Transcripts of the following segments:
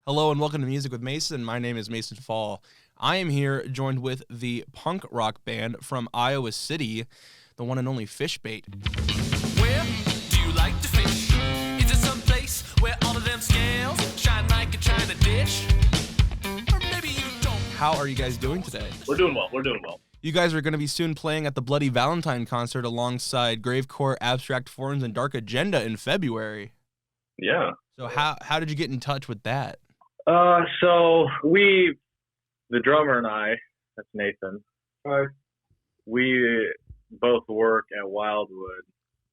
Hello and welcome to Music with Mason. My name is Mason Fall. I am here joined with the punk rock band from Iowa City, the one and only Fishbait. Where do you like to fish? Is it some place where all of them scales shine like a china dish? Or maybe you don't. How are you guys doing today? We're doing well. You guys are going to be soon playing at the Bloody Valentine concert alongside Gravecore, Abstract Forms, and Dark Agenda in February. Yeah. So how did you get in touch with that? So the drummer and I, that's Nathan. We both work at Wildwood,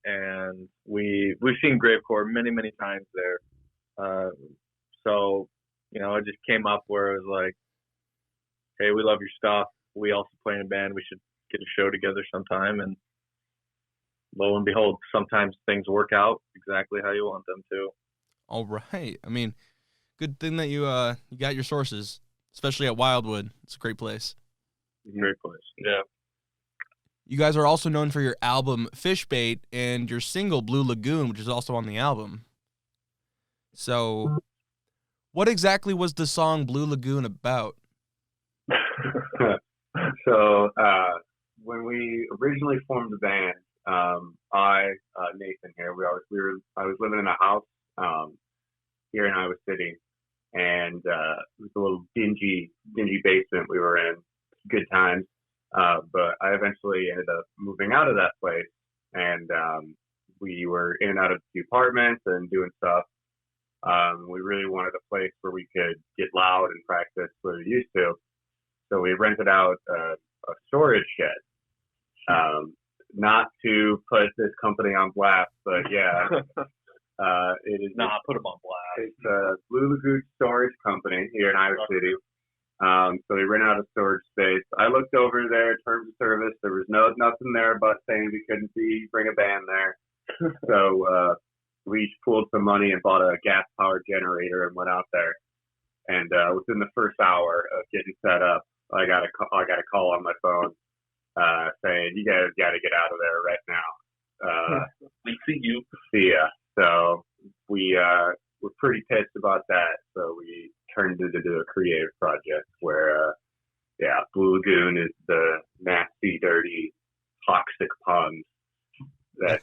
and we've seen Gravecore many times there. So it just came up where it was like, hey, we love your stuff. We also play in a band. We should get a show together sometime. And lo and behold, sometimes things work out exactly how you want them to. All right. I mean, good thing that you got your sources, especially at Wildwood. It's a great place. Great place. Yeah. You guys are also known for your album Fishbait and your single Blue Lagoon, which is also on the album. So, what exactly was the song Blue Lagoon about? So, when we originally formed the band, Nathan here, I was living in a house here in Iowa City, and it was a little dingy basement we were in. Good times, but I eventually ended up moving out of that place, and we were in and out of the apartments and doing stuff. We really wanted a place where we could get loud and practice what we used to, so we rented out a storage shed. Not to put this company on blast, but yeah. It is Put them on blast. It's a Blue Lagoon Storage Company here in Iowa City. So we ran out of storage space. I looked over there, terms of service. There was nothing there but saying we couldn't bring a band there. So we pooled some money and bought a gas-powered generator and went out there. And within the first hour of getting set up, I got a call on my phone saying, "You guys got to get out of there right now." We see you. See ya. So we were pretty pissed about that. So we turned it into a creative project where, Blue Lagoon is the nasty, dirty, toxic pond that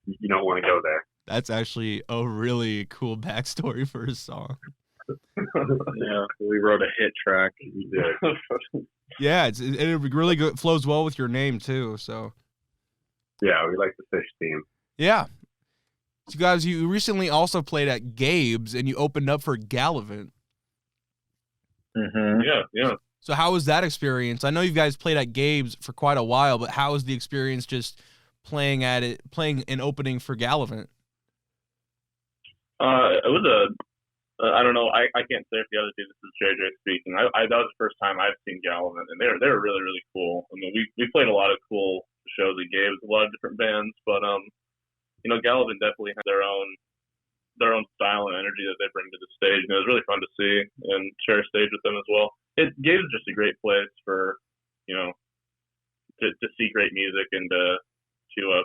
you don't want to go there. That's actually a really cool backstory for a song. Yeah, we wrote a hit track. We did. Yeah, it really good, flows well with your name too. So Yeah, we like the fish theme. yeah. So guys, you recently also played at Gabe's and you opened up for Gallivant. Mm-hmm. Yeah. So how was that experience? I know you guys played at Gabe's for quite a while, but how was the experience just playing an opening for Gallivant? It was I don't know. I can't say if the other two. This is JJ speaking. That was the first time I've seen Gallivant, and they were really cool. I mean, we played a lot of cool shows at Gabe's, a lot of different bands, but Gallivant definitely has their own style and energy that they bring to the stage. And it was really fun to see and share a stage with them as well. Gabe's just a great place for, to see great music and to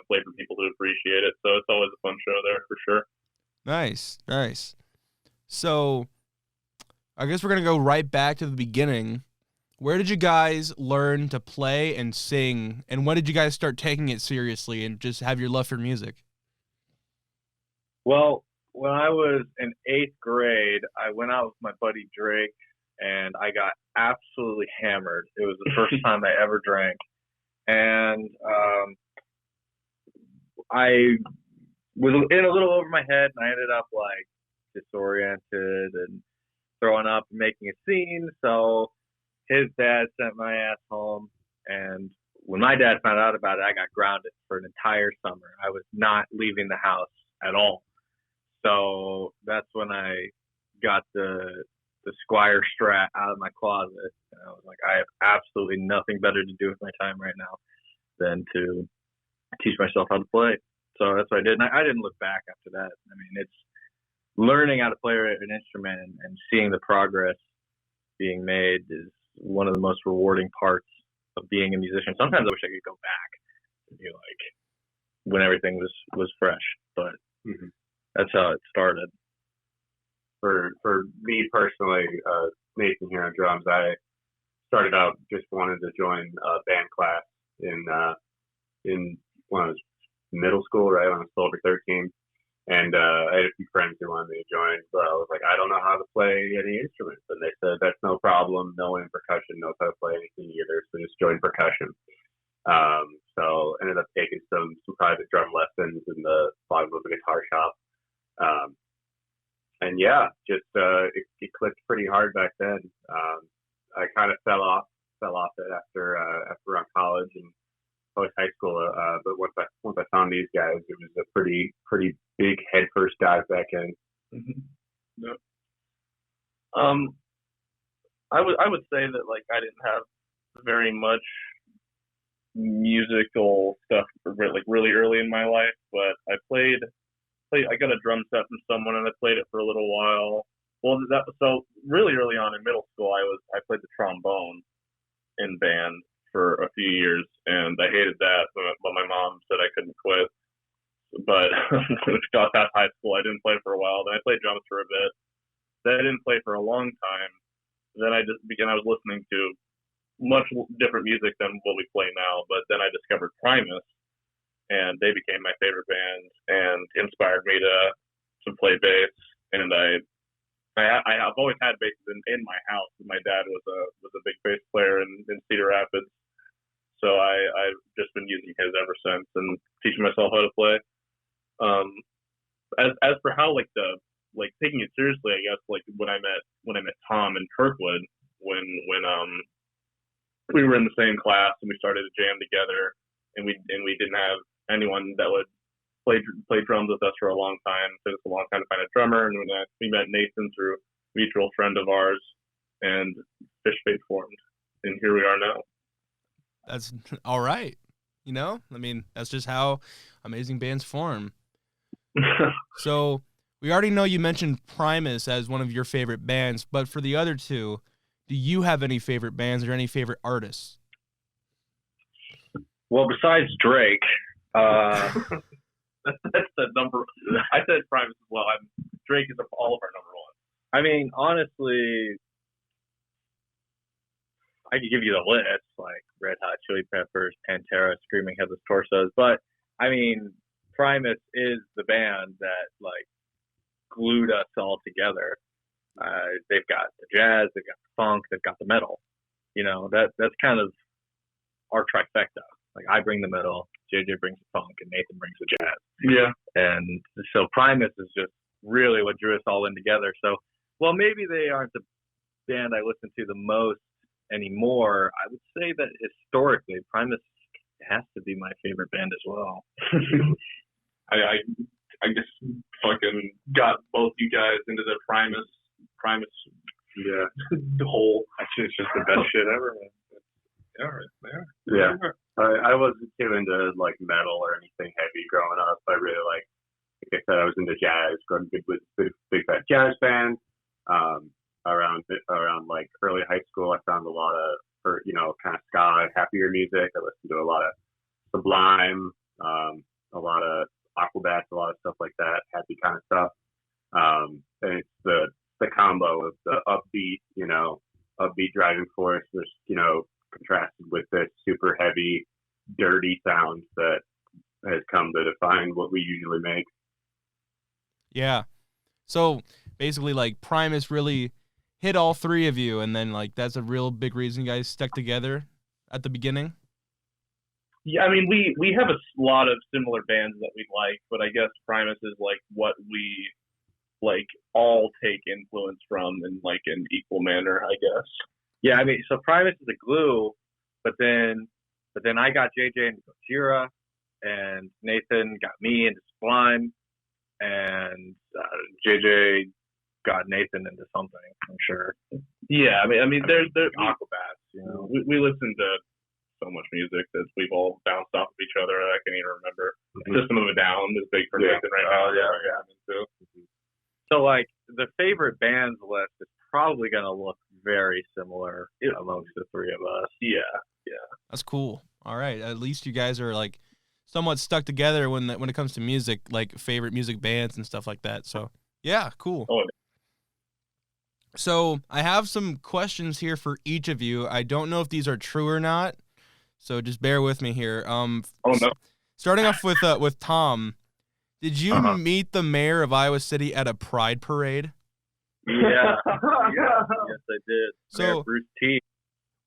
play for people who appreciate it. So it's always a fun show there for sure. Nice. So I guess we're going to go right back to the beginning. Where did you guys learn to play and sing? And when did you guys start taking it seriously and just have your love for music? Well, when I was in 8th grade, I went out with my buddy Drake, and I got absolutely hammered. It was the first time I ever drank. And I was in a little over my head, and I ended up, disoriented and throwing up and making a scene. So his dad sent my ass home, and when my dad found out about it, I got grounded for an entire summer. I was not leaving the house at all. So that's when I got the Squire Strat out of my closet, and I was like, I have absolutely nothing better to do with my time right now than to teach myself how to play. So that's what I did, and I didn't look back after that. I mean, it's learning how to play an instrument and seeing the progress being made is one of the most rewarding parts of being a musician. Sometimes I wish I could go back and be like when everything was fresh, but that's how it started. for me personally, Nathan here on drums, I started out just wanted to join a band class in when I was middle school, right when I was 12 or 13. And I had a few friends who wanted me to join, but I was like, I don't know how to play any instruments. And they said, that's no problem. No one in percussion knows how to play anything either, so just join percussion. So ended up taking some private drum lessons in the bottom of a guitar shop. And yeah, just it clicked pretty hard back then. I kind of fell off it after around college and post high school. But once I found these guys, it was a pretty big headfirst dive back in. Mm-hmm. Yep. I would say that like I didn't have very much musical stuff like really early in my life, but I got a drum set from someone and I played it for a little while. Well, so really early on in middle school, I played the trombone in band for a few years, and I hated that, but my mom said I couldn't quit. But when I got past high school, I didn't play for a while. Then I played drums for a bit. Then I didn't play for a long time. Then I was listening to much different music than what we play now. But then I discovered Primus, and they became my favorite band and inspired me to play bass. And I've always had basses in my house. My dad was a big bass player in Cedar Rapids, so I've just been using his ever since and teaching myself how to play. As for how taking it seriously, I guess like when I met Tom in Kirkwood, when we were in the same class and we started to jam together, and we didn't have anyone that would play drums with us for a long time. So it took us a long time to find a drummer, and we met Nathan through a mutual friend of ours, and Fish Fate formed, and here we are now. That's all right. You know, I mean, that's just how amazing bands form. So we already know you mentioned Primus as one of your favorite bands, but for the other two, do you have any favorite bands or any favorite artists? Well, besides Drake, That's the number. I said Primus as well. Drake is all of our number one. I mean, honestly, I could give you the list, like Red Hot Chili Peppers, Pantera, Screaming Headless Torsos, but I mean, Primus is the band that like glued us all together. They've got the jazz, they've got the funk, they've got the metal. You know, that's kind of our trifecta. Like I bring the metal, JJ brings the funk, and Nathan brings the jazz. Yeah. And so Primus is just really what drew us all in together. So, well, maybe they aren't the band I listen to the most anymore. I would say that historically, Primus has to be my favorite band as well. I just fucking got both you guys into the Primus. Yeah. The whole. Actually, it's just the best shit ever, man. Yeah. I wasn't too into like metal or anything heavy growing up. I really like I said, I was into jazz, growing up with big fat jazz band. Around like early high school, I found a lot of kind of ska, happier music. I listened to a lot of Sublime, a lot of Aquabats, a lot of stuff like that, happy kind of stuff. And it's the combo of the upbeat driving force, which contrasted with this super heavy, dirty sound that has come to define what we usually make. Yeah. So basically, like, Primus really hit all three of you, and then like that's a real big reason you guys stuck together at the beginning. Yeah, I mean, we have a lot of similar bands that we like, but I guess Primus is like what we like all take influence from in like an equal manner, I guess. Yeah, I mean, so Primus is a glue, but then I got JJ into Gojira, and Nathan got me into Sublime, and JJ got Nathan into something, I'm sure. Yeah, I mean, there's Aquabats, we listen to so much music that we've all bounced off of each other. I can't even remember. Mm-hmm. System of a Down is big for Nathan right now. Yeah, I'm into. So, like, the favorite bands list is probably going to look very similar amongst the three of us. Yeah. That's cool. All right, at least you guys are like somewhat stuck together when it comes to music, like favorite music bands and stuff like that. So yeah, cool. Oh, So I have some questions here for each of you. I don't know if these are true or not, so just bear with me here. Oh no. Starting off with Tom, did you Uh-huh. meet the mayor of Iowa City at a pride parade? Yeah. Yes, I did. So- Mayor Bruce T.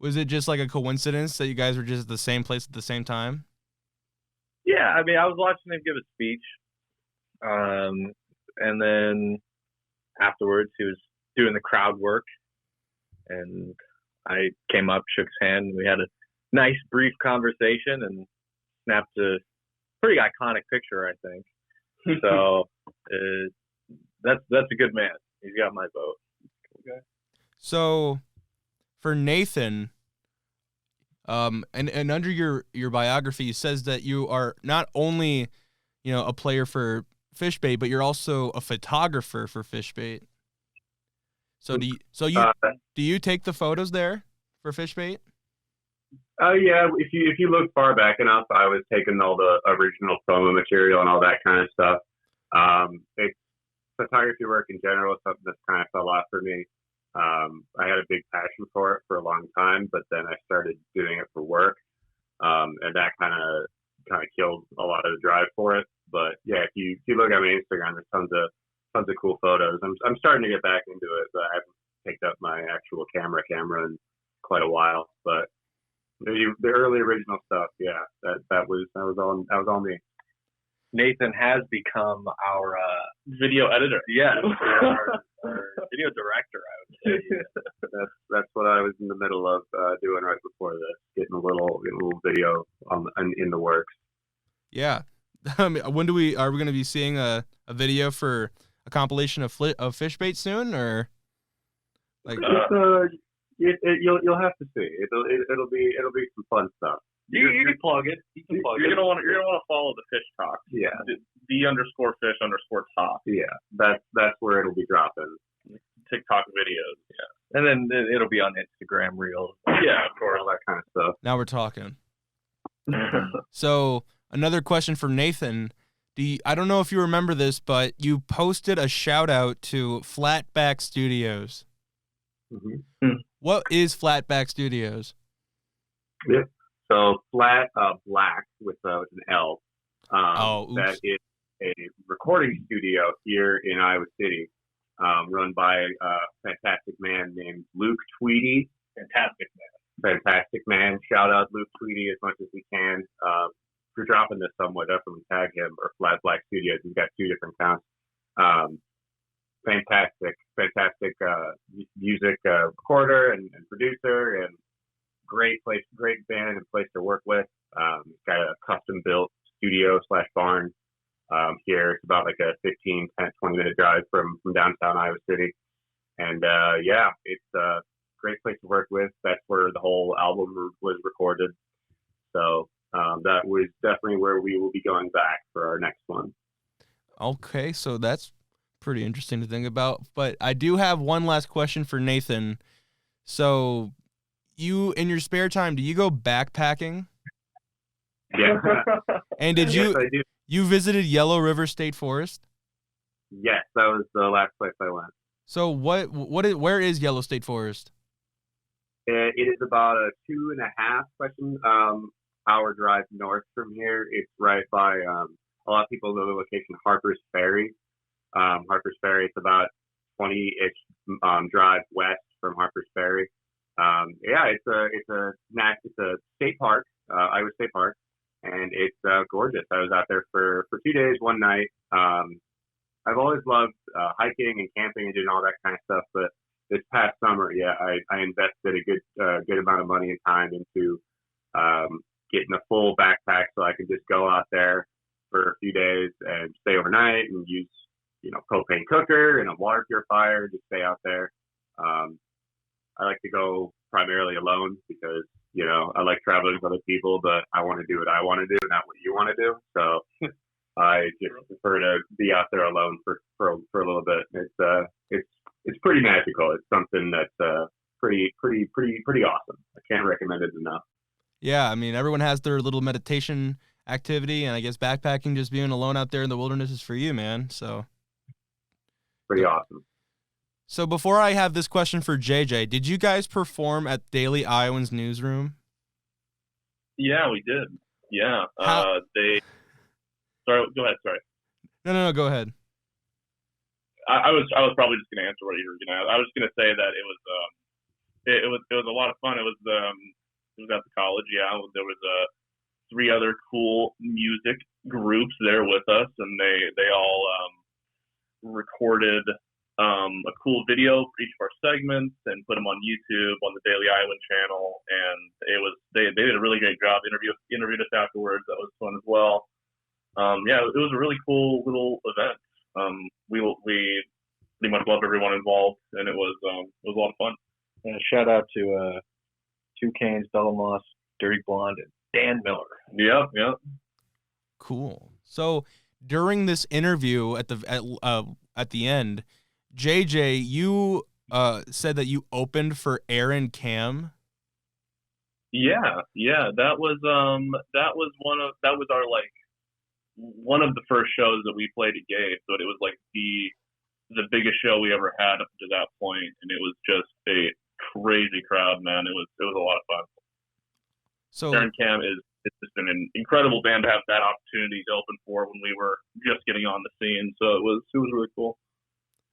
Was it just like a coincidence that you guys were just at the same place at the same time? Yeah, I mean, I was watching him give a speech, and then afterwards he was doing the crowd work, and I came up, shook his hand, and we had a nice, brief conversation, and snapped a pretty iconic picture, I think. So that's a good man. He's got my vote. Okay. So for Nathan, and under your biography, it says that you are not only, a player for Fishbait, but you're also a photographer for Fishbait. So do you take the photos there for Fishbait? Yeah, if you look far back enough, I was taking all the original promo material and all that kind of stuff. It's photography work in general is something that's kind of fell off for me. I had a big passion for it for a long time, but then I started doing it for work, and that kind of killed a lot of the drive for it. But yeah, if you look at my Instagram, there's tons of cool photos. I'm starting to get back into it, but I haven't picked up my actual camera in quite a while. But the early original stuff, yeah, that was all me. Nathan has become our Video editor. yes, our video director, I would say. That's what I was in the middle of doing right before this, getting a little video in the works. Yeah. When are we going to be seeing a video for a compilation of Fishbait soon, or like? You'll have to see. It'll be some fun stuff. You can plug it. You're gonna want to follow the fish talk. Yeah. The_fish_talk. Yeah. That's where it'll be dropping. TikTok videos. Yeah. And then it'll be on Instagram Reels. Yeah, of course. All that kind of stuff. Now we're talking. So another question for Nathan. I don't know if you remember this, but you posted a shout out to Flatback Studios. Mm-hmm. What is Flatback Studios? Yeah. So flat black with an L. That is a recording studio here in Iowa City, run by a fantastic man named Luke Tweedy. Fantastic man. Shout out Luke Tweedy as much as we can. If you're dropping this somewhere, definitely tag him or Flat Black Studios. He's got 2 different accounts. Fantastic music recorder and producer, and great band and place to work with. Got a custom built studio / barn here. It's about like a 15, 10, 20-minute drive from downtown Iowa City. And yeah, it's a great place to work with. That's where the whole album was recorded. So that was definitely where we will be going back for our next one. Okay, so that's pretty interesting to think about. But I do have one last question for Nathan. So you, in your spare time, do you go backpacking? Yeah. And did Yes, I do. you visited Yellow River State Forest? Yes, that was the last place I went. So where is Yellow State Forest? It is about a 2.5 hour drive north from here. It's right by a lot of people know the location Harper's Ferry. Harper's Ferry, it's about 20-ish drive west from Harper's Ferry. Yeah, it's a state park, Iowa State Park, and it's gorgeous. I was out there for 2 days, 1 night. I've always loved hiking and camping and doing all that kind of stuff, but this past summer, yeah, I invested a good amount of money and time into getting a full backpack so I could just go out there for a few days and stay overnight and use, propane cooker and a water purifier, just stay out there. I like to go primarily alone because, I like traveling with other people, but I want to do what I want to do, not what you want to do. So I just prefer to be out there alone for a little bit. It's pretty magical. It's something that's pretty awesome. I can't recommend it enough. Yeah, I mean, everyone has their little meditation activity, and I guess backpacking, just being alone out there in the wilderness, is for you, man. So pretty awesome. So before I have this question for JJ, did you guys perform at Daily Iowan's newsroom? Yeah, we did. Yeah. How- They. Sorry. Go ahead. Sorry. No, go ahead. I was probably just gonna answer what you were gonna ask. I was gonna say that it was a lot of fun. It was at the college. Yeah, there was 3 other cool music groups there with us, and they all recorded a cool video for each of our segments and put them on YouTube on the Daily Iowan channel. And they did a really great job. Interviewed us afterwards. That was fun as well. Yeah, it was a really cool little event. We pretty much loved everyone involved, and it was a lot of fun. And shout out to Two Canes, Double Moss, Dirty Blonde, and Dan Miller. Yep. Cool. So during this interview at the end, JJ, you said that you opened for Aaron Cam. Yeah. That was our one of the first shows that we played at Gabe. So it was like the biggest show we ever had up to that point, and it was just a crazy crowd, man. It was a lot of fun. So Aaron Cam it's just been an incredible band to have that opportunity to open for when we were just getting on the scene. So it was really cool.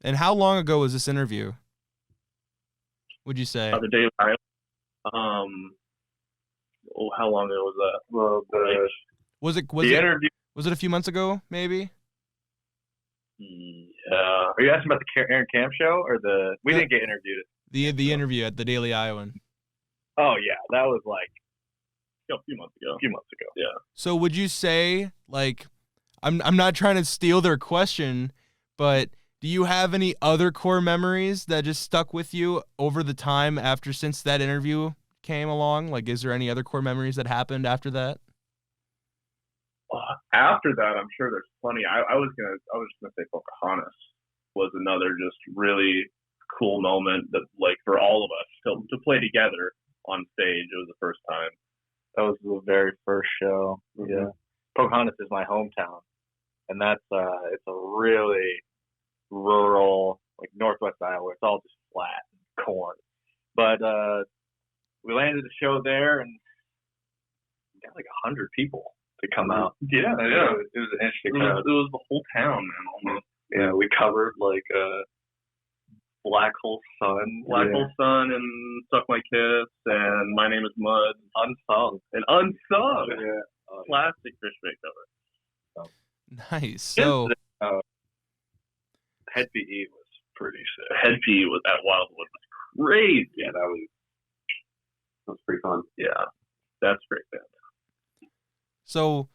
And how long ago was this interview? Would you say? The Daily Iowa. How long ago was that? Well, Was the interview. Was it a few months ago, maybe? Yeah. Are you asking about the Aaron Camp show or the? We didn't get interviewed. The interview at the Daily Iowan. Oh yeah, that was like A few months ago. Yeah. So would you say, like, I'm not trying to steal their question, but do you have any other core memories that just stuck with you over the time since that interview came along? Like, is there any other core memories that happened after that? After that, I'm sure there's plenty. I was just gonna say Pocahontas was another just really cool moment that, like, for all of us to play together on stage. It was the first time. That was the very first show. Mm-hmm. Yeah. Pocahontas is my hometown, and that's it's a really rural, like northwest Iowa. It's all just flat and corn. But we landed the show there, and we got like 100 people to come out. Yeah. It was an interesting crowd. It was the whole town, man, almost. Yeah, we covered like Black Hole Sun, Hole Sun, and Suck My Kiss, and My Name Is Mud. Unsung. Yeah. Classic Fish Bait cover. Nice. So Head PE was pretty sick. Head PE was at Wildwood was crazy. yeah, that was pretty fun. Yeah. That's a great band. So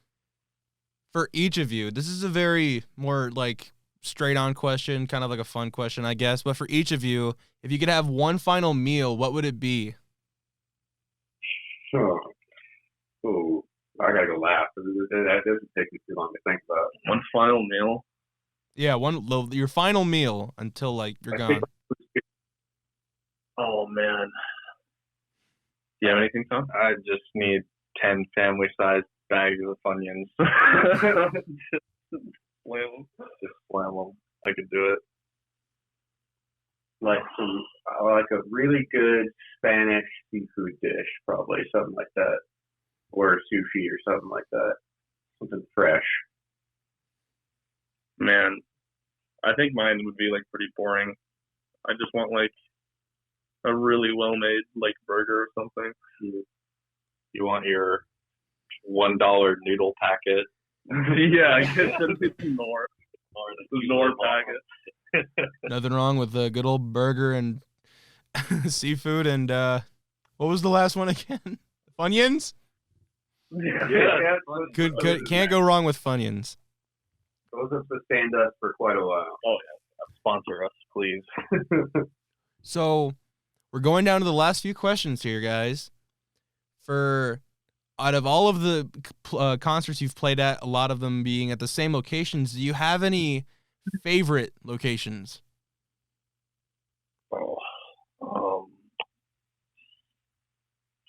for each of you, this is a very more like straight on question, kind of like a fun question, I guess. But for each of you, if you could have one final meal, what would it be? Oh, I gotta go laugh. That doesn't take me too long to think about. One final meal. Yeah, your final meal until like you're gone. Oh man. Do you have anything, Tom? I just need 10 family-sized bags of Funyuns. Just slam them. I could do it. Like a really good Spanish seafood dish, probably something like that, or sushi or something like that. Something fresh. Man, I think mine would be like pretty boring. I just want like a really well-made like burger or something. You want your $1 noodle packet? Yeah, I guess it's more. The Nord packet. Nothing wrong with a good old burger and seafood and what was the last one again? Funyuns? Yeah. Can't go wrong with Funyuns. Those have sustained us for quite a while. Oh yeah. Sponsor us, please. So we're going down to the last few questions here, guys. Out of all of the concerts you've played at, a lot of them being at the same locations, do you have any favorite locations?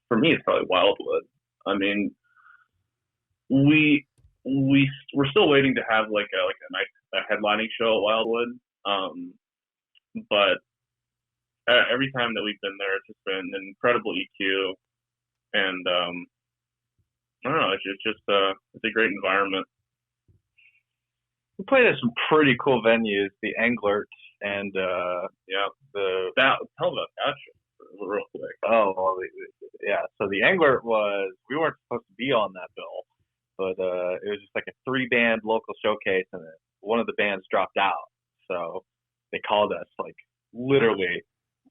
For me, it's probably Wildwood. I mean, we're still waiting to have like a nice headlining show at Wildwood. But every time that we've been there, it's just been an incredible EQ, and I don't know, it's just it's a great environment. We played at some pretty cool venues, the Englert and Yeah, the tell about that show real quick. yeah. So the Englert we weren't supposed to be on that bill, but it was just like a 3-band local showcase, and one of the bands dropped out, so they called us like literally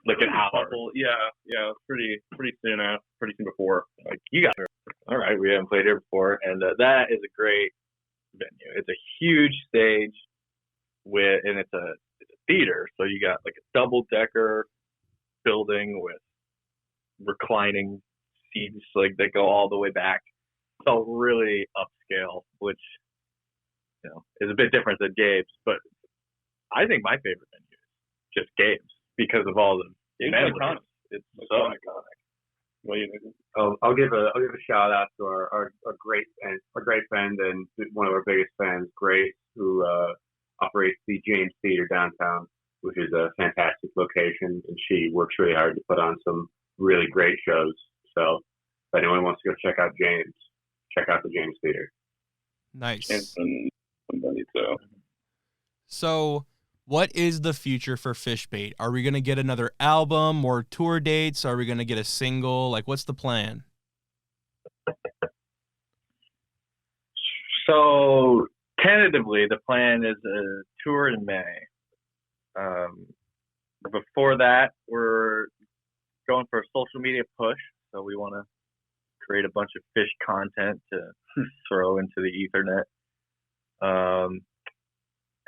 like an hour. Yeah, pretty soon before. Like, you guys are all right. We haven't played here before, and that is a great venue. It's a huge stage and it's a theater, so you got like a double-decker building with reclining seats like that go all the way back. So really upscale, which is a bit different than Gabe's, but I think my favorite venue is just Gabe's because of all the memories. It's so iconic. What do you think? I'll give a shout out to our great friend and one of our biggest fans, Grace, who operates the James Theater downtown, which is a fantastic location, and she works really hard to put on some really great shows. So if anyone wants to go check out James, check out the James Theater. Nice. And somebody, So, what is the future for Fishbait? Are we going to get another album, more tour dates? Are we going to get a single? Like, what's the plan? So tentatively, the plan is a tour in May. Before that, we're going for a social media push. So we want to create a bunch of fish content to throw into the Ethernet.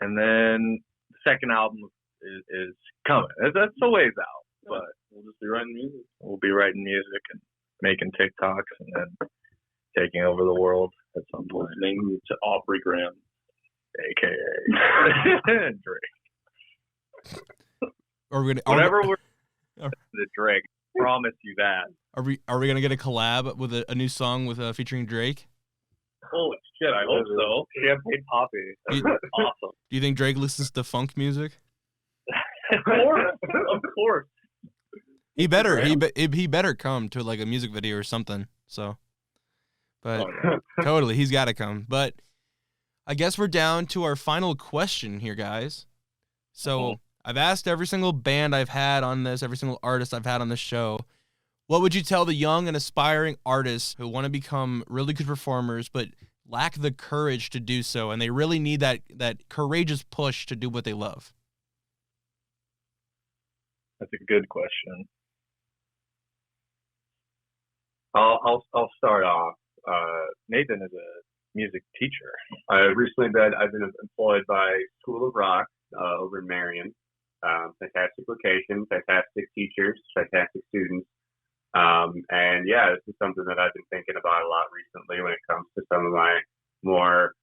And then the second album is coming. That's a ways out, but we'll just be writing music. We'll be writing music and making TikToks and then taking over the world at some point. Listening to Aubrey Graham, aka Drake. Whatever we're the Drake. Promise you that. Are we gonna get a collab with a new song with featuring Drake? Holy shit! I hope so. Champagne Poppy. That's awesome. Do you think Drake listens to funk music? Of course. He better come to like a music video or something. So, but totally, he's got to come. But I guess we're down to our final question here, guys. So I've asked every single band I've had on this, every single artist I've had on this show, what would you tell the young and aspiring artists who want to become really good performers but lack the courage to do so, and they really need that courageous push to do what they love? That's a good question. I'll start off. Nathan is a music teacher. I've been employed by School of Rock over in Marion. Fantastic location, fantastic teachers, fantastic students. And yeah, this is something that I've been thinking about a lot recently when it comes to some of my more,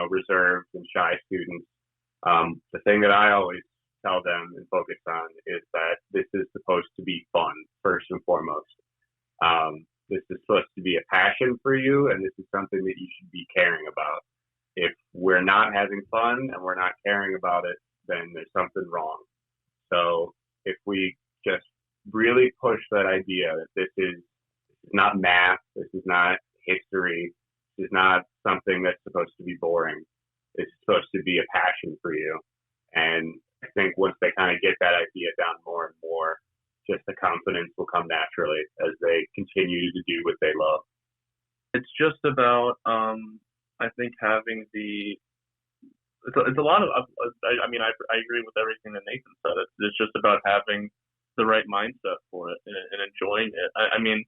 reserved and shy students. The thing that I always tell them and focus on is that this is supposed to be fun, first and foremost. This is supposed to be a passion for you, and this is something that you should be caring about. If we're not having fun and we're not caring about it, then there's something wrong. So if we just really push that idea that this is not math, this is not history, this is not something that's supposed to be boring. It's supposed to be a passion for you. And I think once they kind of get that idea down more and more, just the confidence will come naturally as they continue to do what they love. It's just about, I think, having it's a lot of, I agree with everything that Nathan said. It's just about having the right mindset for it and enjoying it. I mean,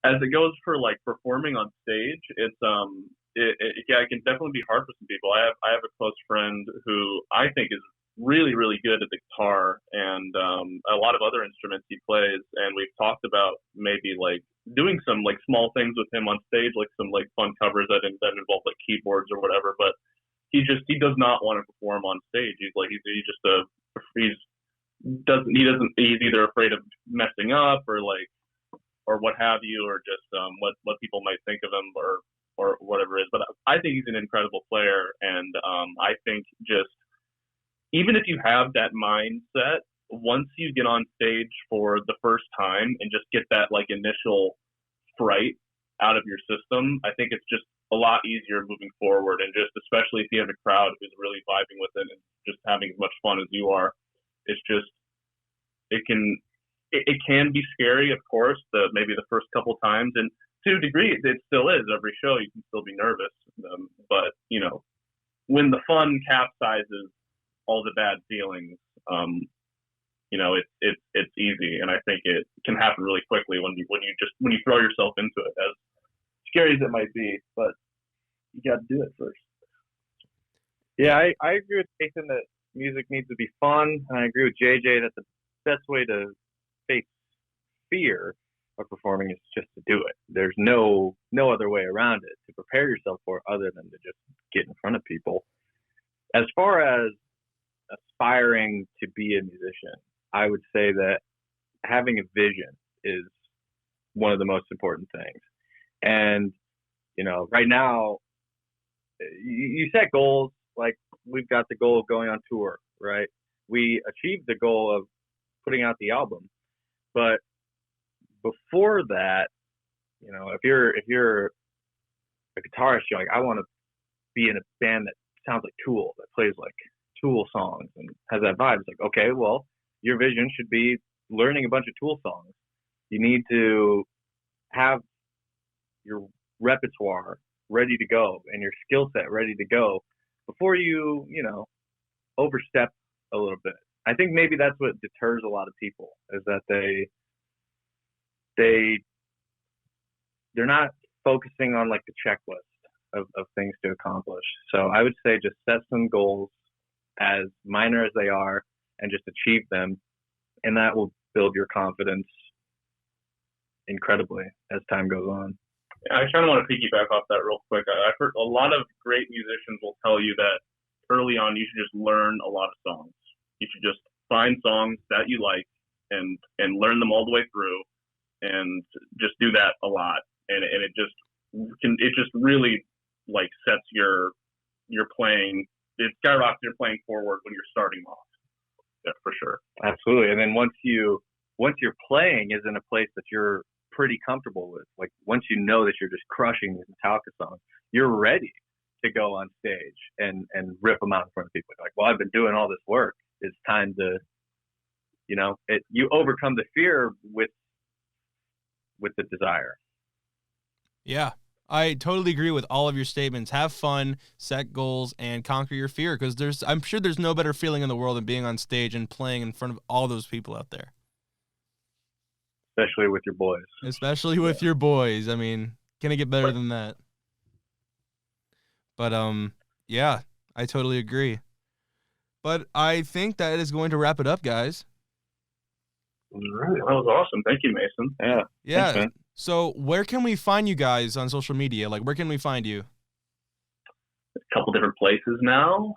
as it goes for like performing on stage, it can definitely be hard for some people. I have a close friend who I think is really, really good at the guitar and a lot of other instruments he plays, and we've talked about maybe like doing some like small things with him on stage, like some like fun covers that involve like keyboards or whatever. But he does not want to perform on stage. He's either afraid of messing up or what have you, or just what people might think of him or whatever it is. But I think he's an incredible player, and I think just even if you have that mindset once you get on stage for the first time and just get that like initial fright out of your system, I think it's just a lot easier moving forward. And just especially if you have a crowd who's really vibing with it and just having as much fun as you are, it's just it can be scary, of course, maybe the first couple times, and to a degree it still is. Every show you can still be nervous, but you know, when the fun capsizes all the bad feelings, you know, it's easy, and I think it can happen really quickly when you throw yourself into it, as scary as it might be, but you got to do it first. Yeah, I agree with Nathan that music needs to be fun, and I agree with JJ that the best way to face fear of performing is just to do it. There's no other way around it to prepare yourself for it other than to just get in front of people. As far as aspiring to be a musician, I would say that having a vision is one of the most important things. And, you know, right now, you set goals, like we've got the goal of going on tour, right? We achieved the goal of putting out the album. But before that, you know, if you're a guitarist, you're like, I want to be in a band that sounds like Tool, that plays like Tool songs and has that vibe. It's like, okay, well, your vision should be learning a bunch of Tool songs. You need to have your repertoire ready to go and your skill set ready to go before you know, overstep a little bit. I think maybe that's what deters a lot of people, is that they're not focusing on like the checklist of things to accomplish. So I would say just set some goals, as minor as they are, and just achieve them, and that will build your confidence incredibly as time goes on. I kind of want to piggyback off that real quick. I've heard a lot of great musicians will tell you that early on you should just learn a lot of songs. You should just find songs that you like and learn them all the way through, and just do that a lot. And it just really like sets your playing. It skyrockets your playing forward when you're starting off. Yeah, for sure. Absolutely. And then once your playing is in a place that you're pretty comfortable with, like once you know that you're just crushing these Metallica songs, you're ready to go on stage and rip them out in front of people. Like, well, I've been doing all this work. It's time to, you know, you overcome the fear with the desire. Yeah, I totally agree with all of your statements. Have fun, set goals, and conquer your fear, because I'm sure there's no better feeling in the world than being on stage and playing in front of all those people out there. Especially with your boys. Especially with your boys. I mean, can it get better than that? But, yeah, I totally agree. But I think that is going to wrap it up, guys. All right. That was awesome. Thank you, Mason. Yeah. Thanks, man. So where can we find you guys on social media? Like, where can we find you? A couple different places now.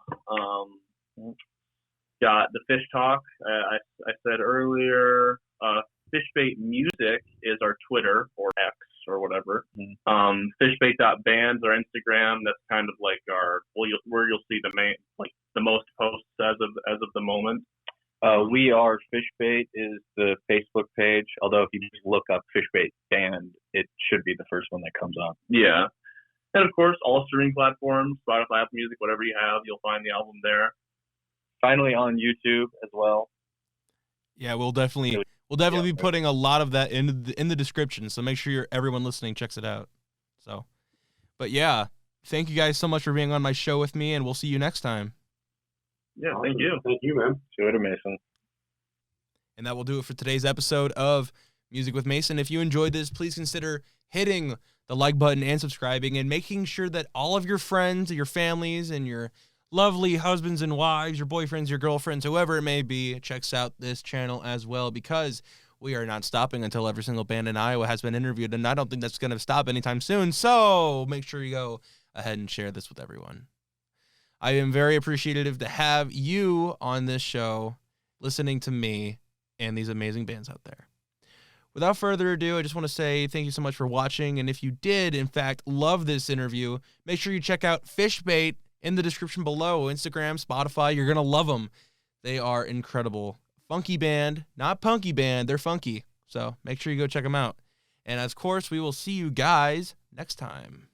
Got the Fish Talk. I said earlier, Fishbait Music is our Twitter or X or whatever. Fishbait.bands, our Instagram. That's kind of like where you'll see the most posts as of the moment. We Are Fishbait is the Facebook page. Although if you just look up Fishbait Band, it should be the first one that comes up. Yeah. And of course, all streaming platforms, Spotify, Apple Music, whatever you have, you'll find the album there. Finally on YouTube as well. Yeah, we'll definitely be putting a lot of that in the description. So make sure everyone listening checks it out. So, but yeah, thank you guys so much for being on my show with me, and we'll see you next time. Yeah, thank you. Thank you, man. See you later, Mason. And that will do it for today's episode of Music with Mason. If you enjoyed this, please consider hitting the like button and subscribing, and making sure that all of your friends, your families, and your lovely husbands and wives, your boyfriends, your girlfriends, whoever it may be, checks out this channel as well, because we are not stopping until every single band in Iowa has been interviewed, and I don't think that's going to stop anytime soon. So make sure you go ahead and share this with everyone. I am very appreciative to have you on this show, listening to me and these amazing bands out there. Without further ado, I just want to say thank you so much for watching. And if you did, in fact, love this interview, make sure you check out Fishbait in the description below. Instagram, Spotify, you're going to love them. They are incredible Funky band, not punky band. They're funky. So make sure you go check them out. And of course, we will see you guys next time.